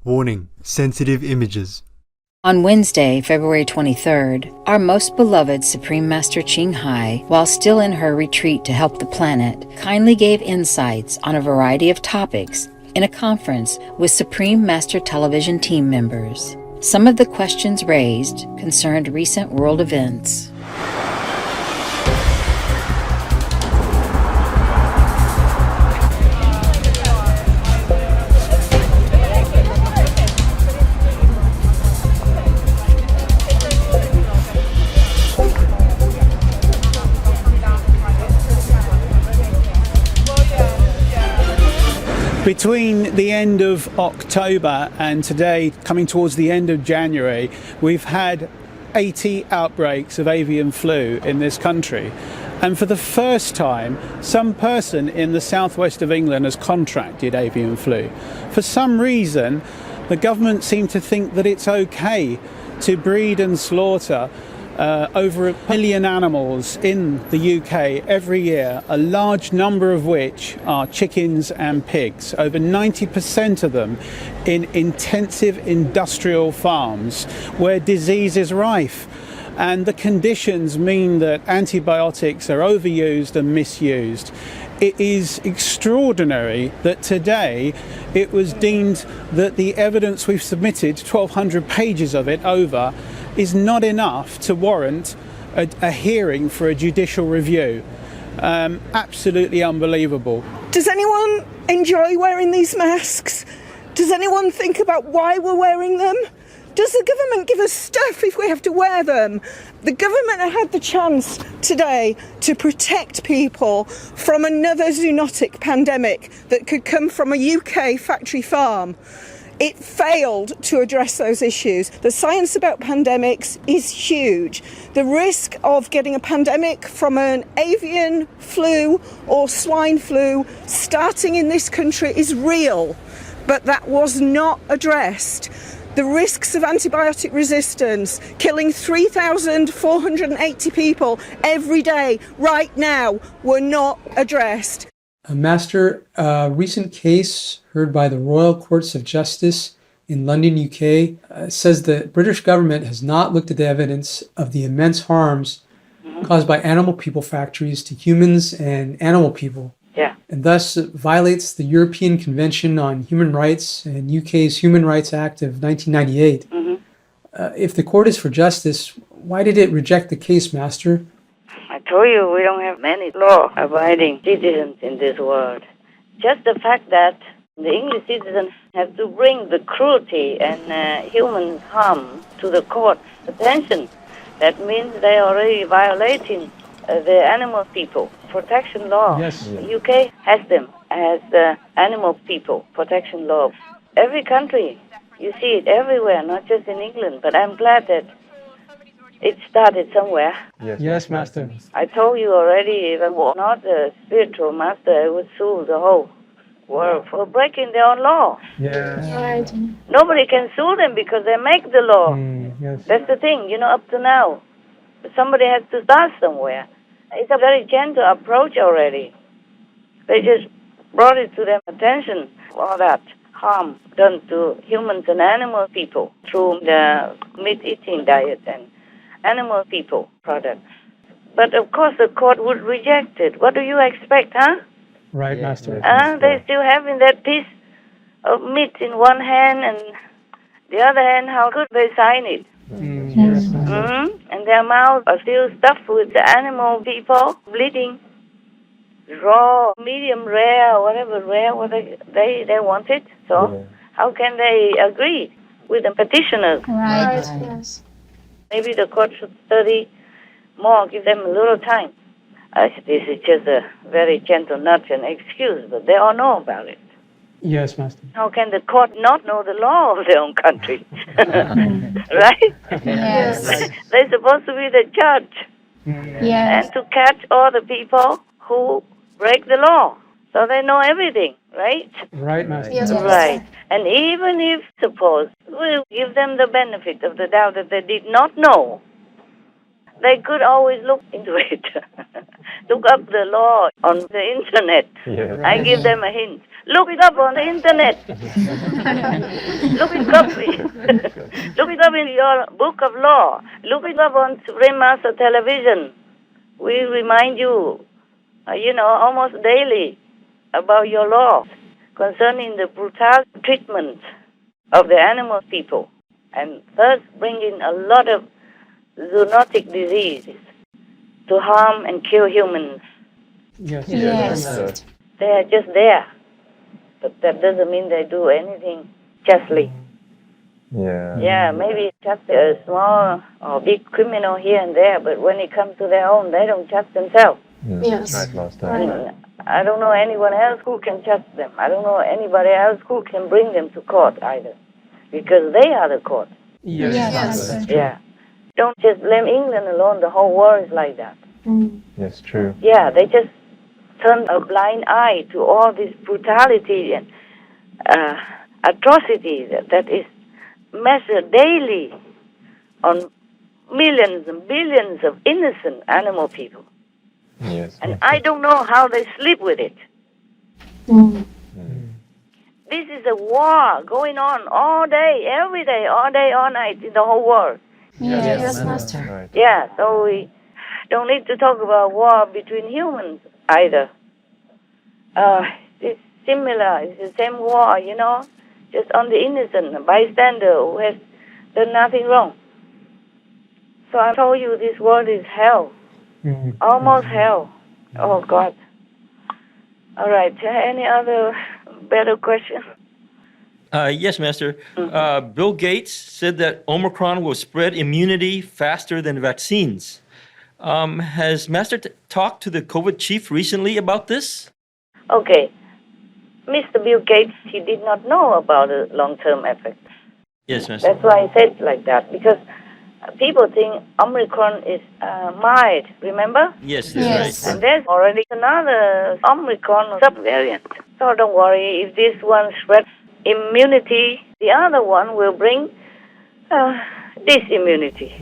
Warning: sensitive images. On Wednesday, February 23rd, our most beloved Supreme Master Ching Hai, while still in her retreat to help the planet, kindly gave insights on a variety of topics in a conference with Supreme Master Television team members. Some of the questions raised concerned recent world events. Between the end of October and today, coming towards the end of January, we've had 80 outbreaks of avian flu in this country. And for the first time, some person in the southwest of England has contracted avian flu. For some reason, the government seem to think that it's okay to breed and slaughter over 1 million animals in the UK every year, a large number of which are chickens and pigs, over 90% of them in intensive industrial farms where disease is rife. And the conditions mean that antibiotics are overused and misused. It is extraordinary that today it was deemed that the evidence we've submitted, 1,200 pages of it over, is not enough to warrant a hearing for a judicial review. Absolutely unbelievable. Does anyone enjoy wearing these masks? Does anyone think about why we're wearing them? Does the government give us stuff if we have to wear them? The government had the chance today to protect people from another zoonotic pandemic that could come from a UK factory farm. It failed to address those issues. The science about pandemics is huge. The risk of getting a pandemic from an avian flu or swine flu starting in this country is real, but that was not addressed. The risks of antibiotic resistance, killing 3,480 people every day right now, were not addressed. Master, a recent case heard by the Royal Courts of Justice in London, UK, says the British government has not looked at the evidence of the immense harms caused by animal people factories to humans and animal people. Yeah. And thus violates the European Convention on Human Rights and UK's Human Rights Act of 1998. If the court is for justice, why did it reject the case, Master? I told you we don't have many law-abiding citizens in this world. Just the fact that the English citizens have to bring the cruelty and human harm to the court's attention, that means they are already violating the animal people protection law. Yes. The UK has them as the animal people protection law. Every country, you see it everywhere, not just in England, but I'm glad that it started somewhere. Yes, Master. I told you already, if I were not a spiritual master, I would sue the whole world for breaking their own law. Yes. Right. Nobody can sue them because they make the law. Yes. That's the thing, up to now. Somebody has to start somewhere. It's a very gentle approach already. They just brought it to their attention, all that harm done to humans and animal people through the meat-eating diet and animal people products. But of course the court would reject it. What do you expect, huh? Right, Master. They still having that piece of meat in one hand and the other hand, how could they sign it? Yes, Master. And their mouths are still stuffed with the animal people bleeding. Raw, medium rare, whatever rare, what they want it. So how can they agree with the petitioners? Right. Yes. Maybe the court should study more, give them a little time. This is just a very gentle nudge and excuse, but they all know about it. Yes, Master. How can the court not know the law of their own country? Right? Yes. They're supposed to be the judge Yes. and to catch all the people who break the law. So they know everything, right? Right, Master. Yes. Right. And even if, suppose, we'll give them the benefit of the doubt that they did not know, They could always look into it. Look up the law on the internet. Yes. I give them a hint. Look it up on the internet. Look it up. Look it up in your book of law. Look it up on Supreme Master Television. We remind you, almost daily about your law concerning the brutal treatment of the animal people, and thus bringing a lot of zoonotic diseases to harm and kill humans. Yes. Yes. They are just there, but that doesn't mean they do anything justly. Yeah. Yeah, maybe just a small or big criminal here and there, but when it comes to their own, they don't judge themselves. Yes. Right, Master. Right. I don't know anyone else who can judge them. I don't know anybody else who can bring them to court either, because they are the court. Yes. Yes. Yeah. Don't just blame England alone. The whole world is like that. Mm. Yes, true. Yeah, they just turn a blind eye to all this brutality and atrocity that is measured daily on millions and billions of innocent animal people. Yes. And I don't know how they sleep with it. Mm. This is a war going on all day, every day, all day, all night in the whole world. Yes, Master. Right. Yeah, so we don't need to talk about war between humans either. It's similar. It's the same war, just on the innocent bystander who has done nothing wrong. So I told you this world is hell. Almost hell. Oh, God. All right. Any other better question? Yes, Master. Bill Gates said that Omicron will spread immunity faster than vaccines. Has Master talked to the COVID chief recently about this? Okay. Mr. Bill Gates, he did not know about the long-term effects. Yes, Master. That's why I said like that, because people think Omicron is mild, remember? Yes, that's Yes. right. And there's already another Omicron subvariant. So don't worry, if this one spreads immunity, the other one will bring disimmunity.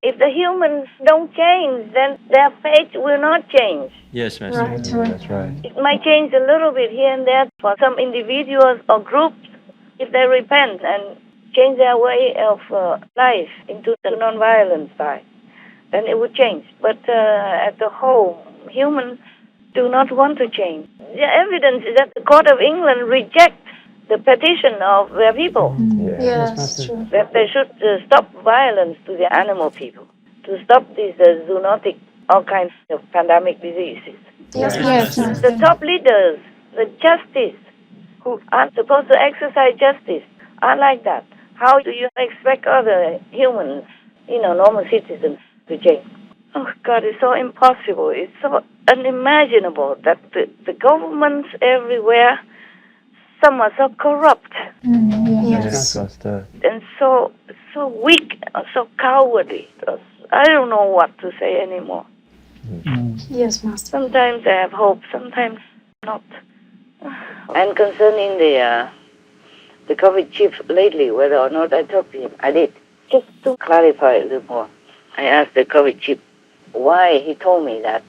If the humans don't change, then their fate will not change. Yes, Master. Right. That's right. It might change a little bit here and there for some individuals or groups if they repent and change their way of life into the non-violent side. Then it would change. But at the whole, humans do not want to change. The evidence is that the Court of England rejects the petition of their people Yes, true. that they should stop violence to the animal people, to stop these zoonotic, all kinds of pandemic diseases. Yes, yes, The Master. top leaders, the justice, who are supposed to exercise justice, are like that. How do you expect other humans, normal citizens, to change? Oh, God, it's so impossible. It's so unimaginable that the governments everywhere, some are so corrupt Yes. Master. and so weak, so cowardly. I don't know what to say anymore. Yes, Master. Sometimes I have hope, sometimes not. And concerning the COVID chief lately, whether or not I talked to him, I did. Just to clarify a little more, I asked the COVID chief why he told me that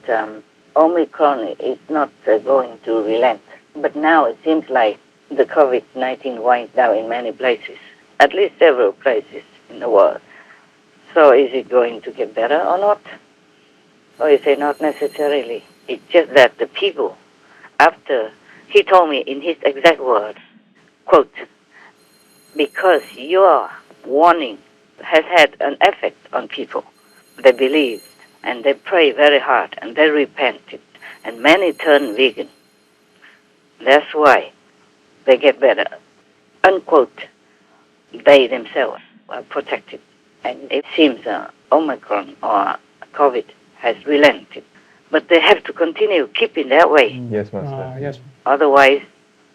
Omicron is not going to relent. But now it seems like the COVID-19 winds down in many places, at least several places in the world. So is it going to get better or not? Or is it not necessarily? It's just that the people, after he told me in his exact words, quote, because your warning has had an effect on people, they believed and they pray very hard and they repented and many turn vegan. That's why they get better. Unquote. They themselves are protected. And it seems Omicron or COVID has relented. But they have to continue keeping that way. Yes, Master. Yes. Otherwise,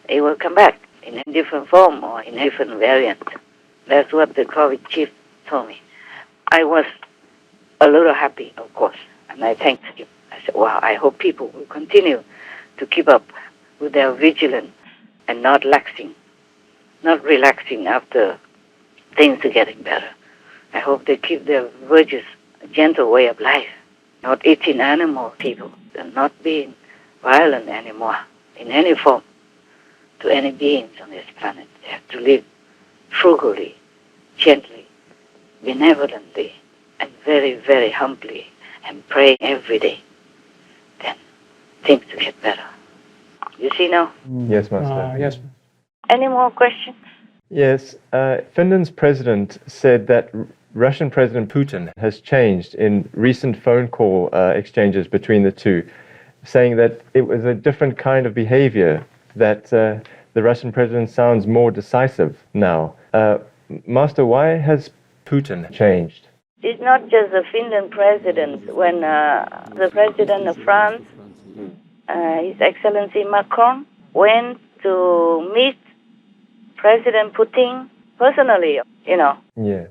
it will come back in a different form or in a different variant. That's what the COVID chief told me. I was a little happy, of course, and I thanked him. I said, wow, I hope people will continue to keep up with their vigilance and not relaxing after things are getting better. I hope they keep their virtuous, gentle way of life, not eating animal people, and not being violent anymore in any form to any beings on this planet. They have to live frugally, gently, benevolently, and very, very humbly, and pray every day. Then things will get better. You see now? Yes, Master. Yes. Any more questions? Yes, Finland's president said that Russian President Putin has changed in recent phone call exchanges between the two, saying that it was a different kind of behavior, that the Russian president sounds more decisive now. Master, why has Putin changed? It's not just the Finland president. When the president of France, His Excellency Macron, went to meet President Putin personally, Yeah.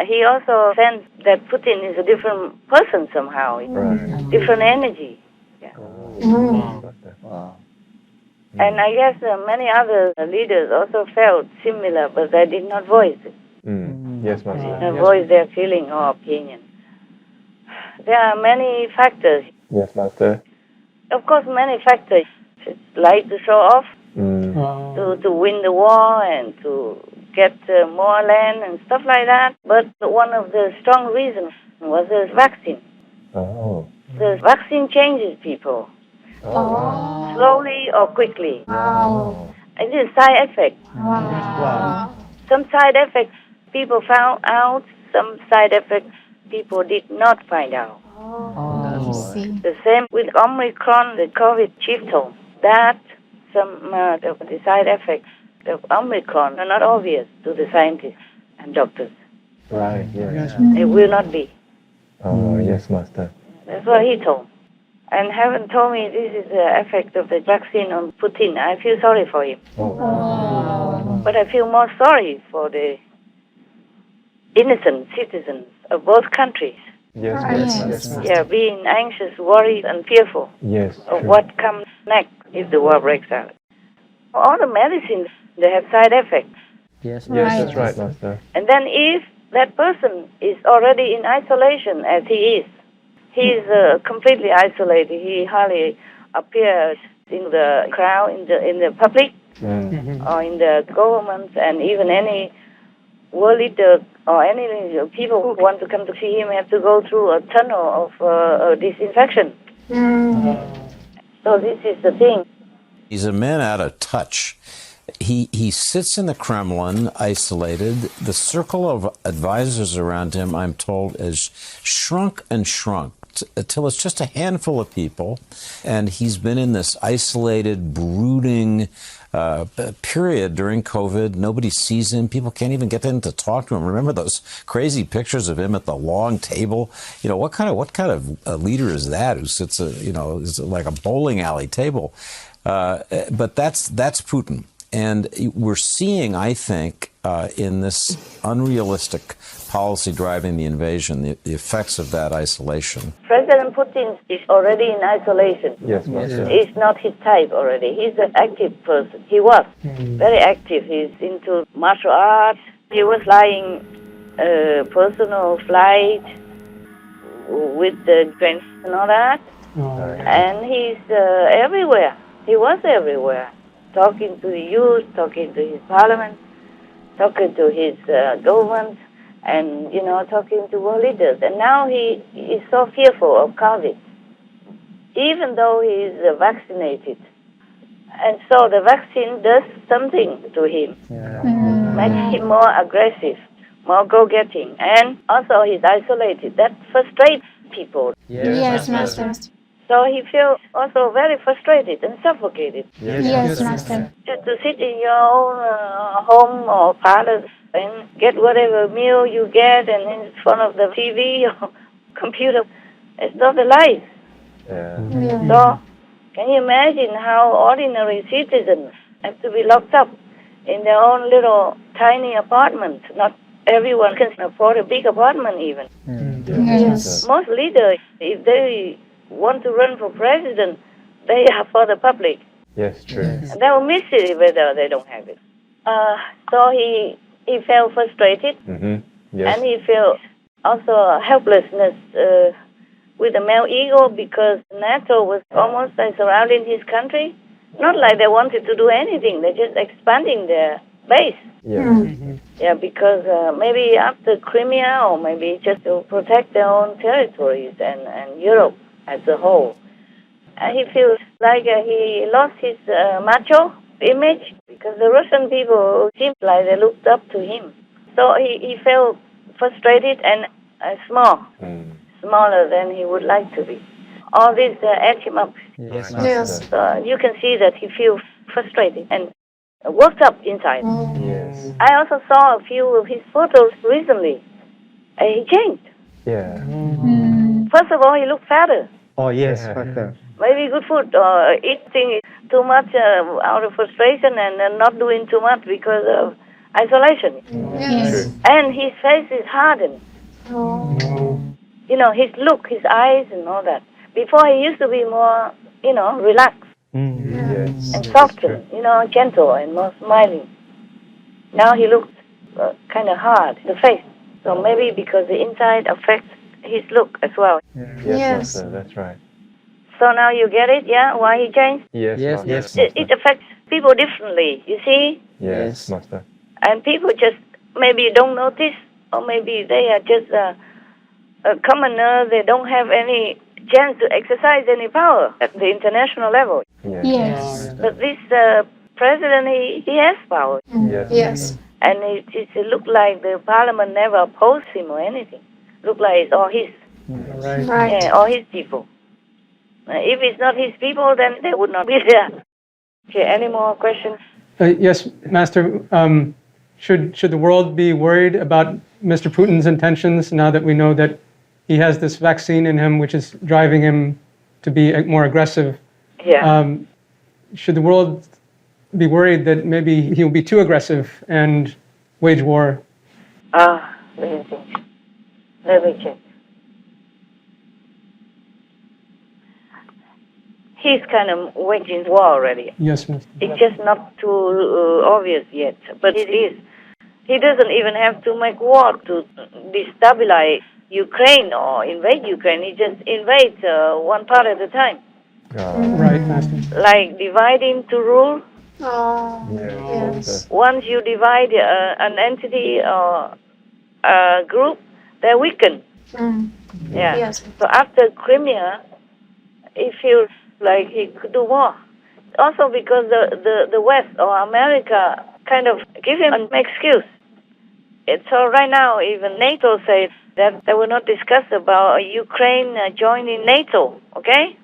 He also sensed that Putin is a different person somehow, Right. different energy. Yeah. And I guess many other leaders also felt similar, but they did not voice it. Yes, Master. Did not voice their feeling or opinion. There are many factors. Yes, Master. Of course, many factors. It's like to show off, to win the war and to get more land and stuff like that. But one of the strong reasons was the vaccine. Oh. The vaccine changes people, slowly or quickly. Wow. It is side effect. Wow. Some side effects people found out, some side effects people did not find out. I see. The same with Omicron, the COVID chief told that some of the side effects of Omicron are not obvious to the scientists and doctors. Right, yes. It will not be. Oh, yes, Master. That's what he told. And haven't told me this is the effect of the vaccine on Putin. I feel sorry for him. But I feel more sorry for the innocent citizens of both countries. Yes, Yes. Master. Yeah, being anxious, worried, and fearful Yes, of true. what comes next if the war breaks out. All the medicines, they have side effects. Yes, that's right, Master. And then if that person is already in isolation, as he is completely isolated. He hardly appears in the crowd, in the public, or in the government, and even any world leader or any people who want to come to see him have to go through a tunnel of disinfection. So this is the thing. He's a man out of touch. He sits in the Kremlin, isolated. The circle of advisors around him, I'm told, is shrunk and shrunk until it's just a handful of people. And he's been in this isolated, brooding period during COVID. Nobody sees him. People can't even get in to talk to him. Remember those crazy pictures of him at the long table? You know, what kind of leader is that who sits, is like a bowling alley table? But that's Putin. And we're seeing, I think, in this unrealistic policy driving the invasion, the effects of that isolation. President Putin is already in isolation. Yes, Master. It's not his type already. He's an active person. He was very active. He's into martial arts. He was flying personal flight with the trains and all that. And he's everywhere. He was everywhere, talking to the youth, talking to his parliament, talking to his government, and, talking to world leaders. And now he is so fearful of COVID, even though he is vaccinated. And so the vaccine does something to him, makes him more aggressive, more go-getting. And also he's isolated. That frustrates people. Yes, Master. So he feels also very frustrated and suffocated. Yes, Master. To sit in your own home or palace and get whatever meal you get and in front of the TV or computer, it's not a life. So can you imagine how ordinary citizens have to be locked up in their own little tiny apartment? Not everyone can afford a big apartment even. Yes. Most leaders, if they want to run for president, they are for the public. Yes, true. And they will miss it whether they don't have it. So he felt frustrated, Yes. And he felt also helplessness with the male ego because NATO was almost surrounding his country. Not like they wanted to do anything, they're just expanding their base. Yeah. Yeah, because maybe after Crimea or maybe just to protect their own territories and Europe as a whole. He feels like he lost his macho image because the Russian people seemed like they looked up to him. So he felt frustrated and smaller than he would like to be. All this ate him up. Yes. Yes. So you can see that he feels frustrated and worked up inside. Yes. I also saw a few of his photos recently. He changed. Yeah. First of all, he looked fatter. Oh yes, Yeah. factor. Maybe good food or eating too much out of frustration and not doing too much because of isolation. Yes. And his face is hardened. You know, his look, his eyes and all that. Before he used to be more, relaxed Yes. and softer, gentle and more smiling. Now he looks kind of hard, the face. So maybe because the inside affects his look as well. Yes, Master, that's right. So now you get it, yeah? Why he changed? Yes, Yes, Master. yes. It affects people differently, you see? Yes, Master. And people just maybe don't notice, or maybe they are just a commoner. They don't have any chance to exercise any power at the international level. Yes. But this president, he has power. Yes. Yes. And it looked like the parliament never opposed him or anything. Looked like it's all his. Right. Yeah, all his people. If it's not his people, then they would not be there. Okay, any more questions? Yes, Master. Should the world be worried about Mr. Putin's intentions now that we know that he has this vaccine in him, which is driving him to be more aggressive? Yeah. Should the world be worried that maybe he'll be too aggressive and wage war? Let me think. Let me check. He's kind of waging war already. Yes, Master. It's just not too obvious yet, but it is. He doesn't even have to make war to destabilize Ukraine or invade Ukraine. He just invades one part at a time. Right, Master. Like dividing to rule. Oh. Yes. Once you divide an entity or a group, they're weakened. Yeah. Yes. So after Crimea, he feels like he could do more. Also because the West or America kind of give him an excuse. So right now, even NATO says that they will not discuss about Ukraine joining NATO, okay?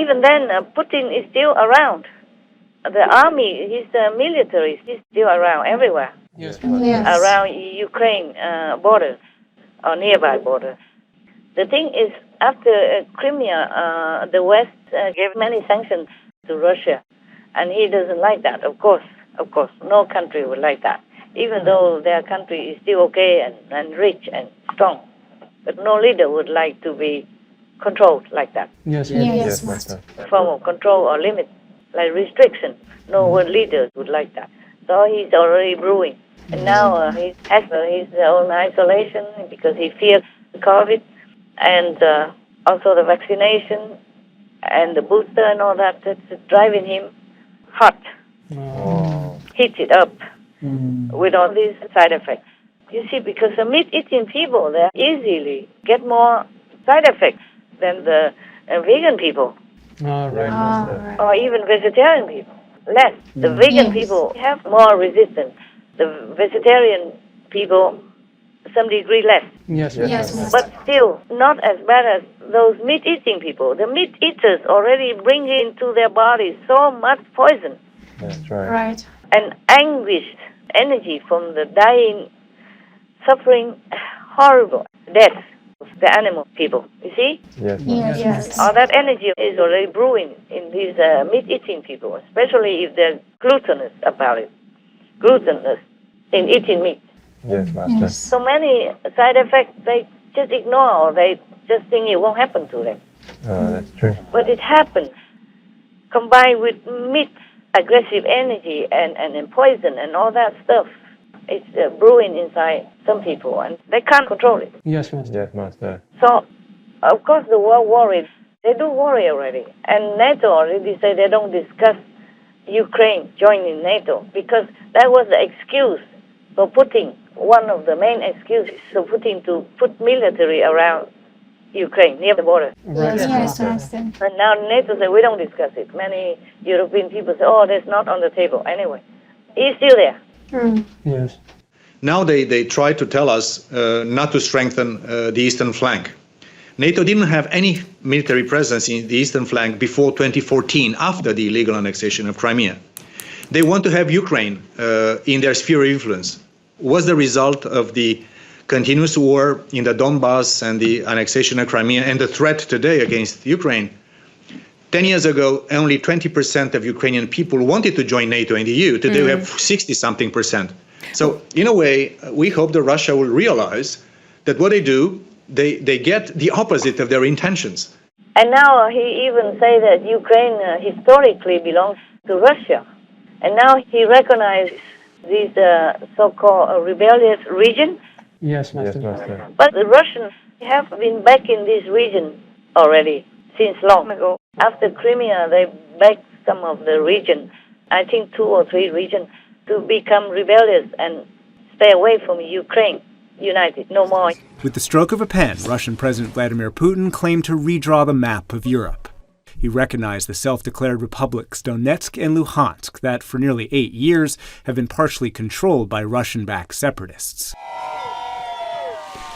Even then, Putin is still around. The army, his military is still around everywhere. Yes. Yes. Around Ukraine borders or nearby borders. The thing is, after Crimea, the West gave many sanctions to Russia, and he doesn't like that, of course. Of course, no country would like that, even though their country is still okay and rich and strong. But no leader would like to be controlled like that. Yes. Yes. Master. Form of control or limit, like restriction. No one leader would like that. So he's already brewing. And now he has his own isolation because he fears COVID and also the vaccination and the booster and all that. That's driving him hot, heated up with all these side effects. You see, because the meat-eating people, they easily get more side effects than the vegan people. Right. Or even vegetarian people. Less. The vegan people have more resistance. The vegetarian people, some degree less. Yes. Yes. But still, not as bad as those meat-eating people. The meat eaters already bring into their bodies so much poison That's right. Right. and anguish, energy from the dying, suffering, horrible death of the animal people. You see? Yes. Yes. Yes. All that energy is already brewing in these meat-eating people, especially if they're glutinous about it. Glutinous in eating meat. Yes, Master. So many side effects they just ignore or they just think it won't happen to them. Oh, that's true. But it happens. Combined with meat, aggressive energy and poison and all that stuff. It's brewing inside some people, and they can't control it. Yes, Master. Yes, Master. So, of course, the world worries. They do worry already. And NATO already say they don't discuss Ukraine joining NATO because that was the excuse for Putin. One of the main excuses for Putin to put military around Ukraine, near the border. Right. Yes, Master. And now NATO say we don't discuss it. Many European people say, oh, that's not on the table. Anyway, it's still there. Yes. Now they try to tell us not to strengthen the eastern flank. NATO didn't have any military presence in the eastern flank before 2014, after the illegal annexation of Crimea. They want to have Ukraine in their sphere of influence. Was the result of the continuous war in the Donbass and the annexation of Crimea and the threat today against Ukraine. 10 years ago, only 20% of Ukrainian people wanted to join NATO and the EU. Today we have 60-something%. So in a way, we hope that Russia will realize that what they do, they get the opposite of their intentions. And now he even say that Ukraine historically belongs to Russia. And now he recognizes these so-called rebellious regions. Yes, Master. Yes, Master. But the Russians have been back in this region already since long ago. After Crimea, they backed some of the regions, I think 2 or 3 regions, to become rebellious and stay away from Ukraine. United, no more. With the stroke of a pen, Russian President Vladimir Putin claimed to redraw the map of Europe. He recognized the self-declared republics Donetsk and Luhansk that, for nearly 8 years, have been partially controlled by Russian-backed separatists.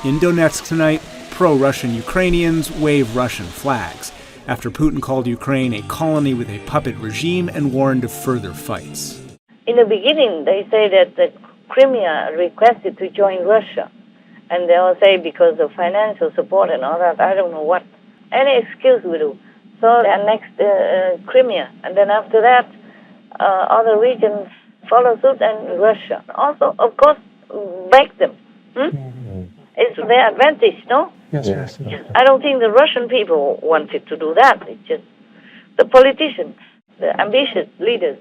In Donetsk tonight, pro-Russian Ukrainians wave Russian flags, after Putin called Ukraine a colony with a puppet regime and warned of further fights. In the beginning, they say that the Crimea requested to join Russia, and they will say because of financial support and all that, I don't know what. Any excuse will do. So they annexed Crimea, and then after that, other regions follow suit, and Russia also, of course, back them. It's their advantage, no? Yes, Yes. I don't think the Russian people wanted to do that. It's just the politicians, the ambitious leaders.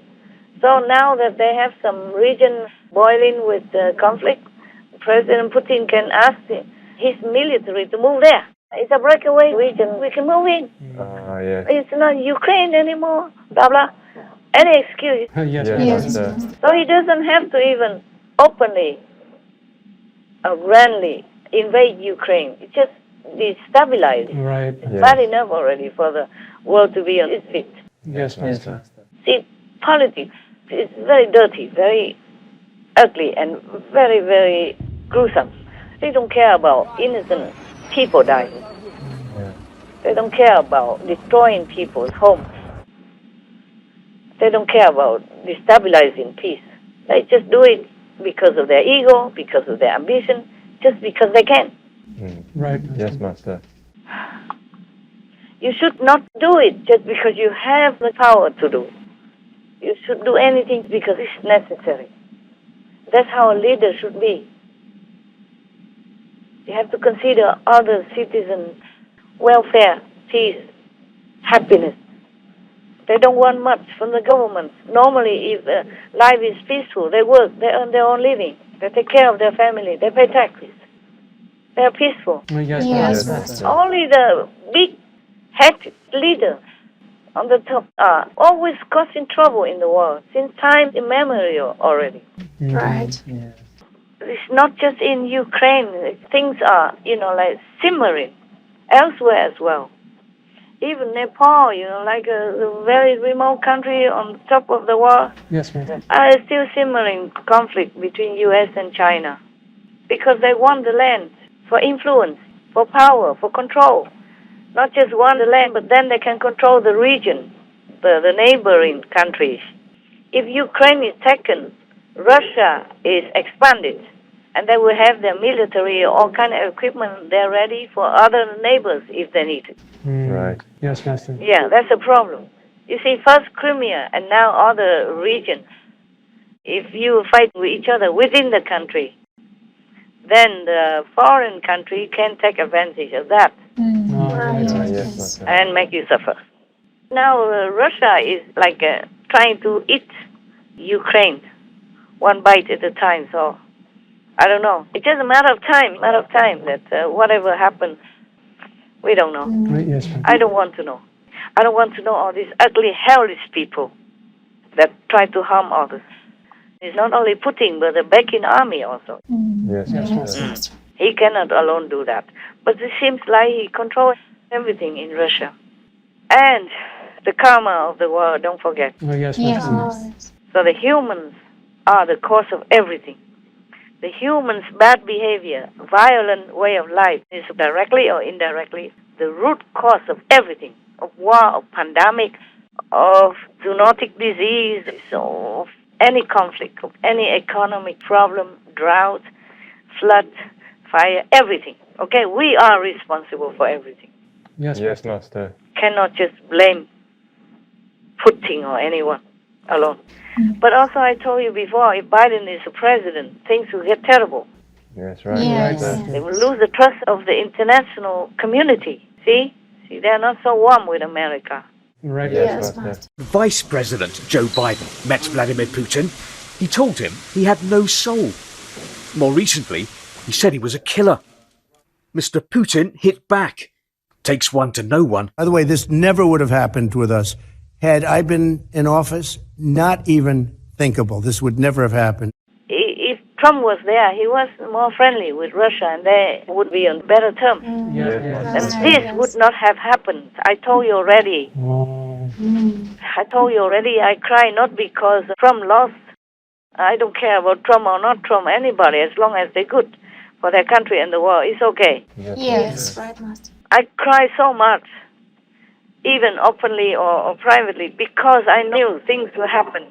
So now that they have some regions boiling with conflict, President Putin can ask his military to move there. It's a breakaway region. We can move in. Yes. It's not Ukraine anymore. Blah, blah. Any excuse. Yes, Yes, Master. Master. So he doesn't have to even openly or grandly invade Ukraine. It's just destabilize it. Right. It's bad enough already for the world to be on its feet. Yes, Master. See, politics is very dirty, very ugly, and very, very gruesome. They don't care about innocent people dying. They don't care about destroying people's homes. They don't care about destabilizing peace. They just do it because of their ego, because of their ambition, just because they can. Right. Yes, Master. You should not do it just because you have the power to do. You should do anything because it's necessary. That's how a leader should be. You have to consider other citizens' welfare, peace, happiness. They don't want much from the government. Normally, if life is peaceful, they work, they earn their own living, they take care of their family, they pay taxes. They are peaceful. Yes, Yes, Master. Master. Only the big head leaders on the top are always causing trouble in the world since time immemorial already. Right. It's not just in Ukraine. Things are, like simmering elsewhere as well. Even Nepal, like a very remote country on top of the world, Yes, Master. is still simmering conflict between U.S. and China because they want the land for influence, for power, for control. Not just want the land, but then they can control the region, the neighboring countries. If Ukraine is taken, Russia is expanded, and they will have their military, all kind of equipment there ready for other neighbors if they need it. Right. Yes, Master. Yeah, that's a problem. You see, first Crimea and now other regions. If you fight with each other within the country, then the foreign country can take advantage of that Right. Yes, Master. and make you suffer. Now Russia is like trying to eat Ukraine one bite at a time. So I don't know. It's just a matter of time that whatever happens, we don't know. Right, yes, ma'am. I don't want to know. I don't want to know all these ugly, hellish people that try to harm others. It's not only Putin, but the backing army also. Yes. He cannot alone do that. But it seems like he controls everything in Russia. And the karma of the world, don't forget. Oh, yes, ma'am. So the humans are the cause of everything. The humans' bad behavior, violent way of life is directly or indirectly the root cause of everything, of war, of pandemic, of zoonotic disease, of any conflict, of any economic problem, drought, flood, fire, everything. Okay, we are responsible for everything. Yes, Master. Cannot just blame Putin or anyone alone. But also I told you before, if Biden is the president, things will get terrible. Yes, right. They will lose the trust of the international community. See, they're not so warm with America. Right. Yes, Master. Vice President Joe Biden met Vladimir Putin. He told him he had no soul. More recently, he said he was a killer. Mr. Putin hit back. Takes one to know one. By the way, this never would have happened with us had I been in office. Not even thinkable. This would never have happened. If Trump was there, he was more friendly with Russia, and they would be on better terms. And this would not have happened. I told you already. I cry not because Trump lost. I don't care about Trump or not Trump, anybody, as long as they're good for their country and the world. It's okay. Yes, right, Master. I cry so much, even openly or privately, because I knew things will happen.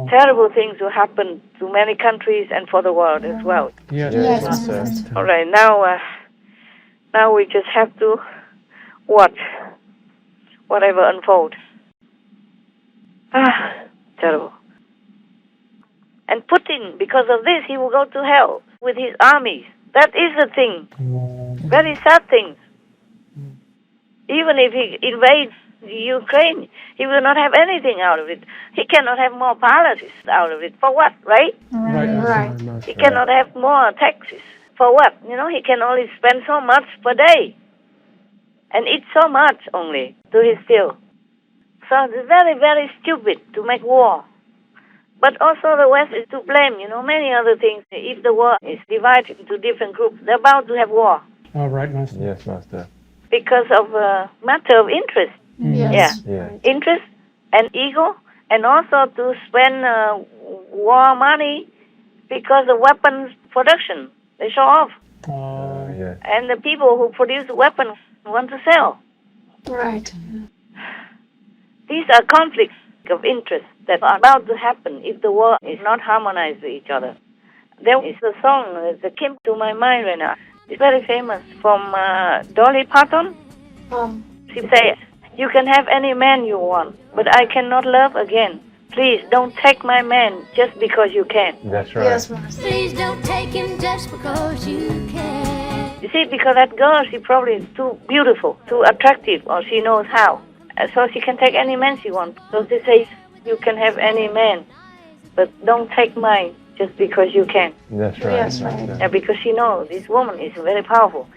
Terrible things will happen to many countries and for the world as well. Yes, Master. All right, now we just have to watch whatever unfolds. Terrible. And Putin, because of this, he will go to hell with his armies. That is the thing. Very sad thing. Even if he invades Ukraine, he will not have anything out of it. He cannot have more palaces out of it. For what, right? Right. He cannot have more taxes. For what? He can only spend so much per day. And eat so much only to his still. So it's very, very stupid to make war. But also the West is to blame, many other things. If the war is divided into different groups, they're bound to have war. All right, Master. Yes, Master. Because of a matter of interest. Yes. Yeah. Interest and ego, and also to spend war money because of weapons production. They show off. And the people who produce weapons want to sell. Right. These are conflicts of interest that are about to happen if the world is not harmonized with each other. There is a song that came to my mind right now. It's very famous from Dolly Parton. She says, "You can have any man you want, but I cannot love again. Please don't take my man just because you can." That's right. Yes, Master. Please don't take him just because you can. You see, because that girl, she probably is too beautiful, too attractive, or she knows how. So she can take any man she wants. So they say, you can have any man, but don't take mine just because you can. That's right. Yes, right. Yeah, because she knows this woman is very powerful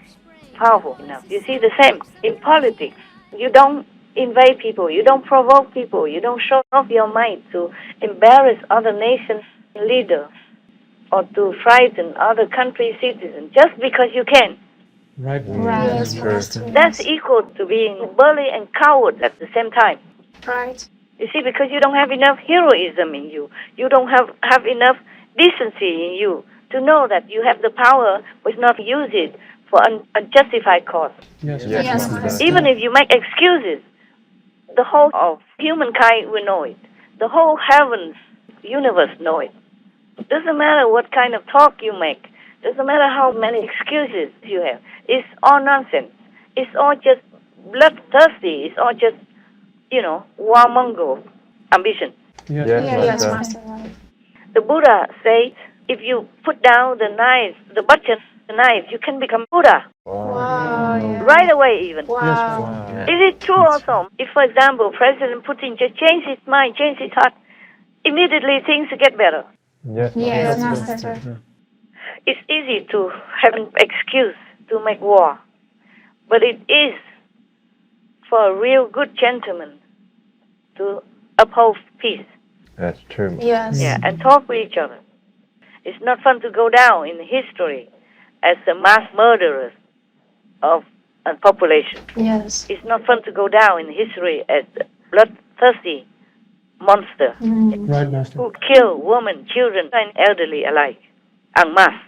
enough. You see the same in politics. You don't invade people, you don't provoke people, you don't show off your might to embarrass other nations' leaders or to frighten other country citizens just because you can. Right. Yes, Master. That's equal to being bully and coward at the same time. Right. You see, because you don't have enough heroism in you. You don't have enough decency in you to know that you have the power but not use it for unjustified cause. Yes, Yes, Master. Even if you make excuses, the whole of humankind will know it. The whole heavens, universe know it. It doesn't matter what kind of talk you make. Doesn't matter how many excuses you have. It's all nonsense. It's all just bloodthirsty. It's all just, warmonger ambition. Yes, Yes, Master. Master. The Buddha says, if you put down the knife, the butcher, the knife, you can become Buddha. Wow. Yeah. Right away even. Wow. Is it true also? If, for example, President Putin just changed his mind, changed his heart, immediately things get better. Yes, Yes, Master. Master. It's easy to have an excuse to make war, but it is for a real good gentleman to uphold peace. That's true. Yes. Yeah, and talk with each other. It's not fun to go down in history as the mass murderers of a population. Yes. It's not fun to go down in history as the bloodthirsty monster Right, Master. who kill women, children, and elderly alike en masse,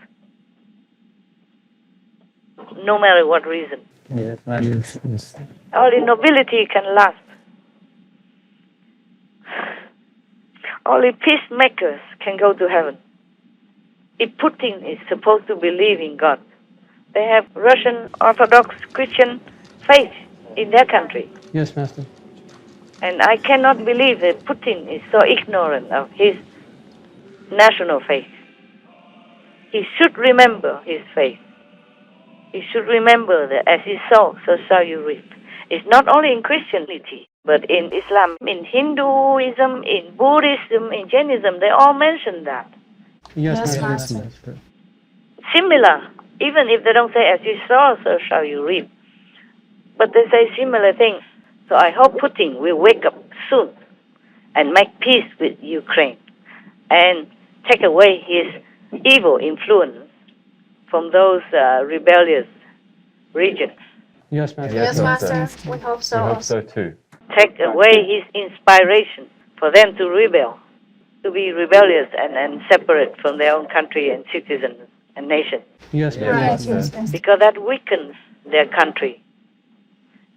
no matter what reason. Yes, Master. Only nobility can last. Only peacemakers can go to heaven. If Putin is supposed to believe in God, they have Russian Orthodox Christian faith in their country. Yes, Master. And I cannot believe that Putin is so ignorant of his national faith. He should remember his faith. He should remember that as you sow, so shall you reap. It's not only in Christianity, but in Islam, in Hinduism, in Buddhism, in Jainism, they all mention that. Yes, Yes, Master. Master. Similar, even if they don't say as you sow, so shall you reap. But they say similar things. So I hope Putin will wake up soon and make peace with Ukraine and take away his evil influence from those rebellious regions. Yes, Master. Yes, Master. Master. We hope so. I hope also. so too. Take away his inspiration for them to rebel, to be rebellious and separate from their own country and citizens and nation. Yes, Yes, Master. Right. Master. Yes, Master. Because that weakens their country.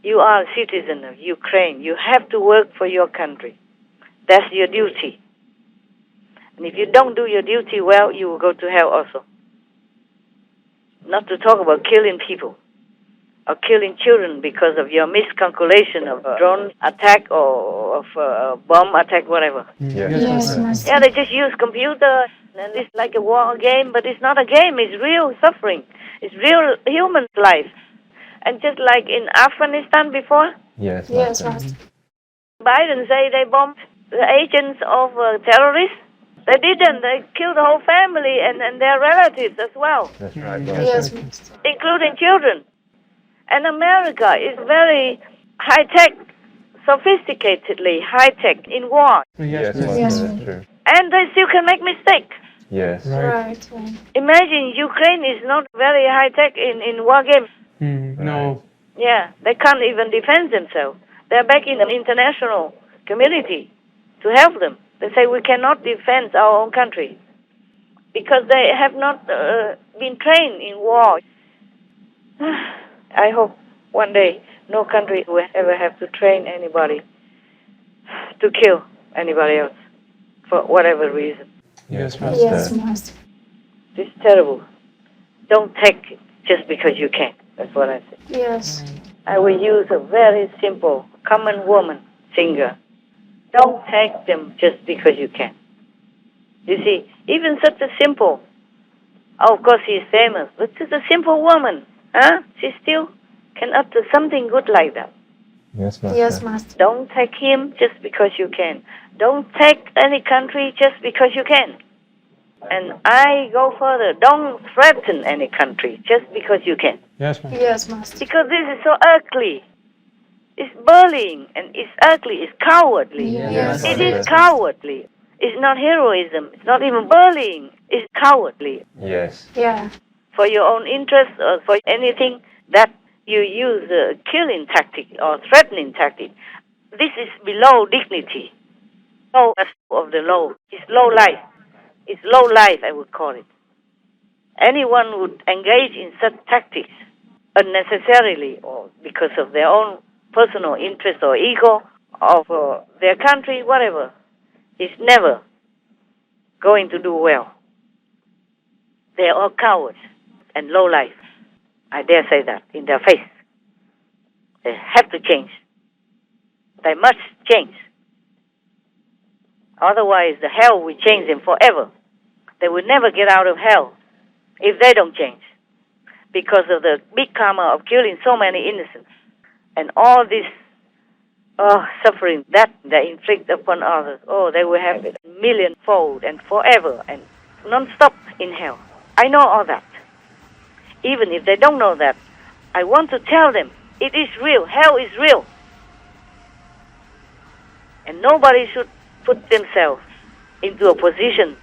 You are a citizen of Ukraine. You have to work for your country. That's your duty. And if you don't do your duty well, you will go to hell also. Not to talk about killing people or killing children because of your miscalculation of a drone attack or of a bomb attack, whatever. Yes, Yes, Master. Yeah, they just use computer and it's like a war game, but it's not a game. It's real suffering. It's real human life. And just like in Afghanistan before, Yes, Yes, Master. Master. Biden say they bombed the agents of terrorists. They didn't. They killed the whole family and their relatives as well, That's right, Yes, Master. Master. including children. And America is very high-tech, sophisticatedly high-tech in war. Yes, Yes, Master. Yes. That's true. And they still can make mistakes. Yes. Right. Right. Imagine Ukraine is not very high-tech in war games. No. Yeah, they can't even defend themselves. They're back in the international community to help them. They say we cannot defend our own country because they have not been trained in war. I hope one day no country will ever have to train anybody to kill anybody else for whatever reason. Yes, Yes, Master. Master. It's terrible. Don't take it just because you can. That's what I say. Yes. I will use a very simple, common woman singer. Don't take them just because you can. You see, even such a simple, of course he's famous, but just a simple woman, she still can utter something good like that. Yes, Master. Yes, Master. Don't take him just because you can. Don't take any country just because you can. And I go further. Don't threaten any country just because you can. Yes, Master. Yes, Master. Because this is so ugly. It's bullying and it's ugly. It's cowardly. Yes. It is cowardly. It's not heroism. It's not even bullying. It's cowardly. Yes. Yeah. For your own interest or for anything that you use a killing tactic or threatening tactic. This is below dignity. Low of the low. It's low life. It's low life, I would call it. Anyone would engage in such tactics unnecessarily or because of their own personal interest or ego of their country, whatever, is never going to do well. They are all cowards and low life. I dare say that in their face. They have to change. They must change. Otherwise, the hell will change them forever. They will never get out of hell if they don't change because of the big karma of killing so many innocents and all this suffering that they inflict upon others, they will have it millionfold and forever and non-stop in hell. I know all that. Even if they don't know that, I want to tell them it is real. Hell is real. And nobody should put themselves into a position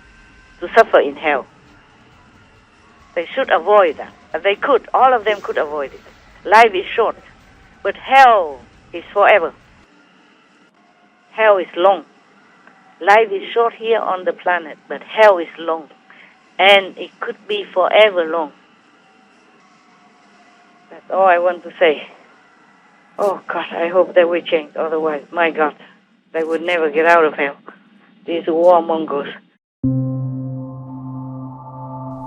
to suffer in hell. They should avoid that. They could. All of them could avoid it. Life is short, but hell is forever. Hell is long. Life is short here on the planet, but hell is long. And it could be forever long. That's all I want to say. Oh, God, I hope they will change. Otherwise, my God, they would never get out of hell. These warmongers.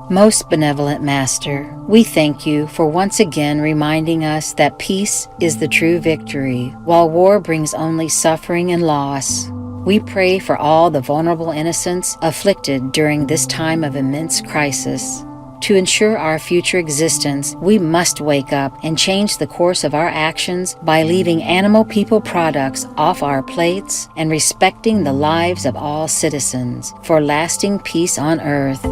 Most benevolent Master, we thank you for once again reminding us that peace is the true victory, while war brings only suffering and loss. We pray for all the vulnerable innocents afflicted during this time of immense crisis. To ensure our future existence, we must wake up and change the course of our actions by leaving animal people products off our plates and respecting the lives of all citizens for lasting peace on earth.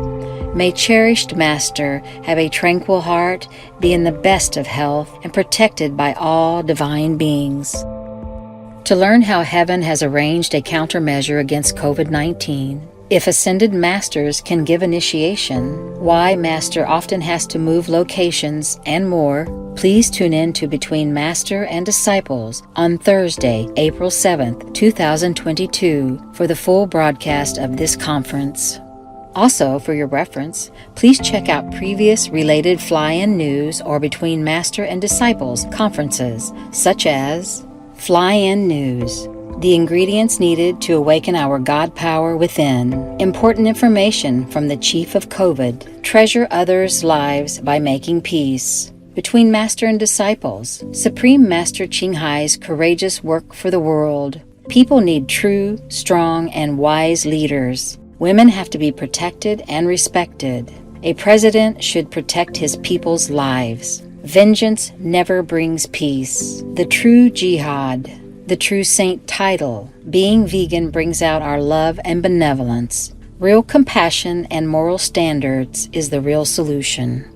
May cherished Master have a tranquil heart, be in the best of health, and protected by all divine beings. To learn how heaven has arranged a countermeasure against COVID-19, if ascended masters can give initiation, why Master often has to move locations, and more, please tune in to Between Master and Disciples on Thursday, April 7th, 2022 for the full broadcast of this conference. Also, for your reference, please check out previous related fly-in news or Between Master and Disciples conferences, such as Fly-in News, the ingredients needed to awaken our God power within, important information from the Chief of COVID, treasure others' lives by making peace. Between Master and Disciples, Supreme Master Ching Hai's courageous work for the world. People need true, strong, and wise leaders. Women have to be protected and respected. A president should protect his people's lives. Vengeance never brings peace. The true jihad, the true saint title. Being vegan brings out our love and benevolence. Real compassion and moral standards is the real solution.